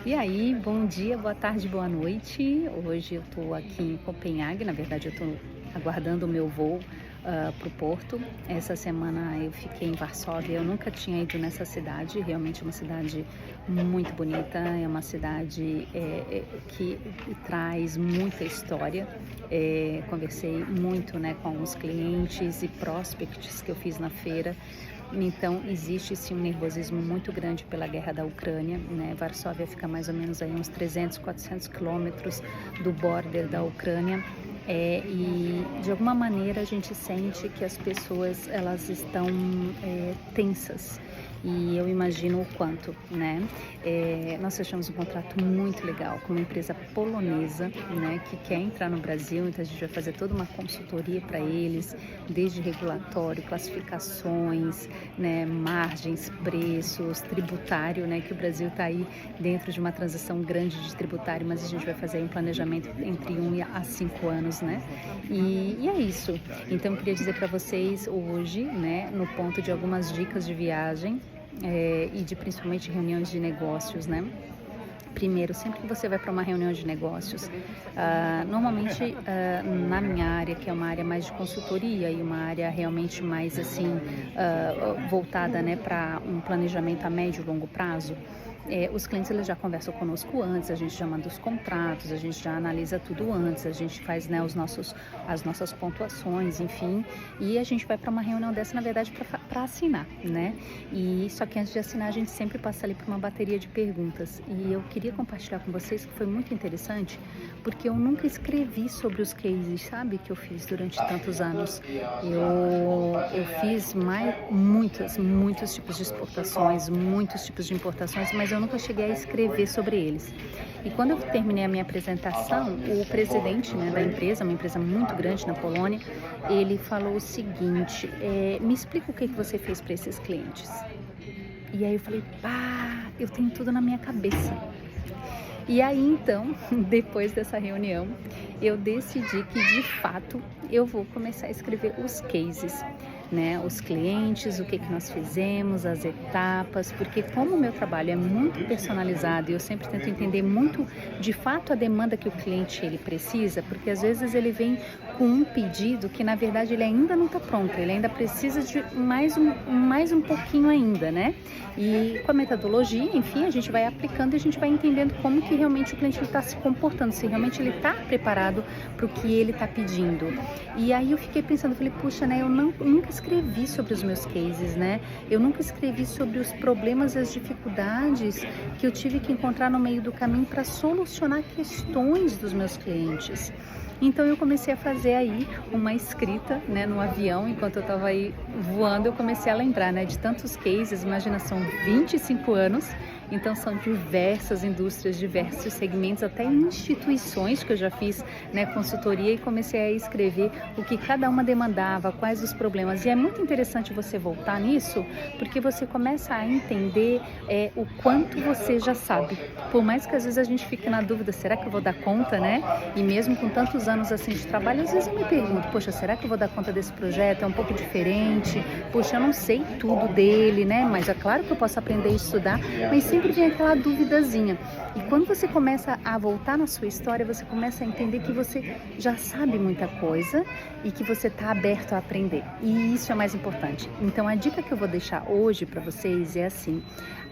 E aí, bom dia, boa tarde, boa noite. Hoje eu estou aqui em Copenhague, na verdade eu estou aguardando o meu voo para o Porto. Essa semana eu fiquei em Varsóvia, eu nunca tinha ido nessa cidade, realmente é uma cidade muito bonita, é uma cidade que traz muita história. Conversei muito, né, com alguns clientes e prospects que eu fiz na feira. Então, existe sim um nervosismo muito grande pela guerra da Ucrânia, né? Varsóvia fica mais ou menos aí uns 300, 400 quilômetros do border da Ucrânia. E de alguma maneira a gente sente que as pessoas elas estão tensas, e eu imagino o quanto, né? Nós fechamos um contrato muito legal com uma empresa polonesa, né, que quer entrar no Brasil, então a gente vai fazer toda uma consultoria para eles, desde regulatório, classificações, né, margens, preços, tributário, né, que o Brasil está aí dentro de uma transição grande de tributário, mas a gente vai fazer um planejamento entre 1 a 5 anos, né? E é isso. Então eu queria dizer para vocês hoje, né, no ponto de algumas dicas de viagem, e de principalmente reuniões de negócios, né? Primeiro, sempre que você vai para uma reunião de negócios, normalmente na minha área, que é uma área mais de consultoria e uma área realmente mais assim voltada, né, para um planejamento a médio e longo prazo, os clientes eles já conversam conosco antes, a gente já manda os contratos, a gente já analisa tudo antes, a gente faz, né, as nossas pontuações, enfim, e a gente vai para uma reunião dessa, na verdade, para assinar, né? E só que antes de assinar, a gente sempre passa ali por uma bateria de perguntas. E eu queria compartilhar com vocês que foi muito interessante, porque eu nunca escrevi sobre os cases, sabe, que eu fiz durante tantos anos. Eu fiz muitos tipos de exportações, muitos tipos de importações, mas eu nunca cheguei a escrever sobre eles. E quando eu terminei a minha apresentação, o presidente, né, da empresa, uma empresa muito grande na Polônia, ele falou o seguinte: me explica o que você fez para esses clientes. E aí eu falei, eu tenho tudo na minha cabeça. E aí então, depois dessa reunião, eu decidi que de fato eu vou começar a escrever os cases, né? Os clientes, o que nós fizemos, as etapas, porque como o meu trabalho é muito personalizado e eu sempre tento entender muito de fato a demanda que o cliente ele precisa, porque às vezes ele vem com um pedido que na verdade ele ainda não está pronto, ele ainda precisa de mais um pouquinho ainda, né? E com a metodologia, enfim, a gente vai aplicando e a gente vai entendendo como que realmente o cliente está se comportando, se realmente ele está preparado para o que ele está pedindo. E aí eu fiquei pensando, falei, puxa, né, eu nunca escrevi sobre os meus cases, né? Eu nunca escrevi sobre os problemas e as dificuldades que eu tive que encontrar no meio do caminho para solucionar questões dos meus clientes. Então eu comecei a fazer aí uma escrita, né, no avião, enquanto eu estava aí voando, eu comecei a lembrar, né, de tantos cases. Imagina, são 25 anos, então são diversas indústrias, diversos segmentos, até instituições que eu já fiz, né, consultoria, e comecei a escrever o que cada uma demandava, quais os problemas. E é muito interessante você voltar nisso, porque você começa a entender o quanto você já sabe. Por mais que às vezes a gente fique na dúvida, será que eu vou dar conta, né? E mesmo com tantos anos assim de trabalho, às vezes eu me pergunto, poxa, será que eu vou dar conta desse projeto? É um pouco diferente, poxa, eu não sei tudo dele, né? Mas é claro que eu posso aprender e estudar, mas sempre vem aquela duvidazinha. E quando você começa a voltar na sua história, você começa a entender que você já sabe muita coisa e que você está aberto a aprender. E isso é o mais importante. Então a dica que eu vou deixar hoje para vocês é assim: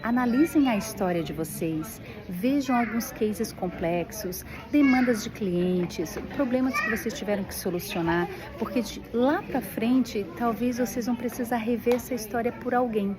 analisem a história de vocês, vejam alguns cases complexos, demandas de clientes, problemas que vocês tiveram que solucionar, porque lá para frente talvez vocês vão precisar rever essa história por alguém,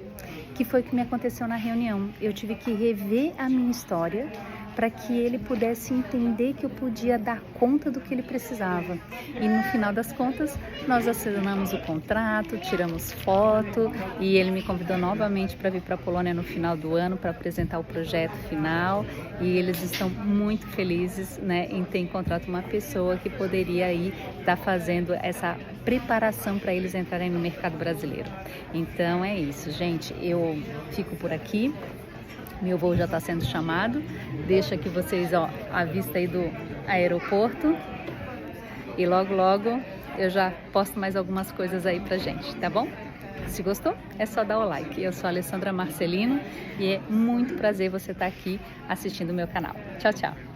que foi o que me aconteceu na reunião. Eu tive que rever a minha história para que ele pudesse entender que eu podia dar conta do que ele precisava. E no final das contas, nós assinamos o contrato, tiramos foto e ele me convidou novamente para vir para a Polônia no final do ano para apresentar o projeto final, e eles estão muito felizes, né, em ter encontrado uma pessoa que poderia aí estar fazendo essa preparação para eles entrarem no mercado brasileiro. Então é isso, gente, eu fico por aqui. Meu voo já está sendo chamado. Deixa aqui vocês, ó, a vista aí do aeroporto. E logo, logo eu já posto mais algumas coisas aí pra gente, tá bom? Se gostou, é só dar o like. Eu sou a Alessandra Marcelino e é muito prazer você estar aqui assistindo o meu canal. Tchau, tchau!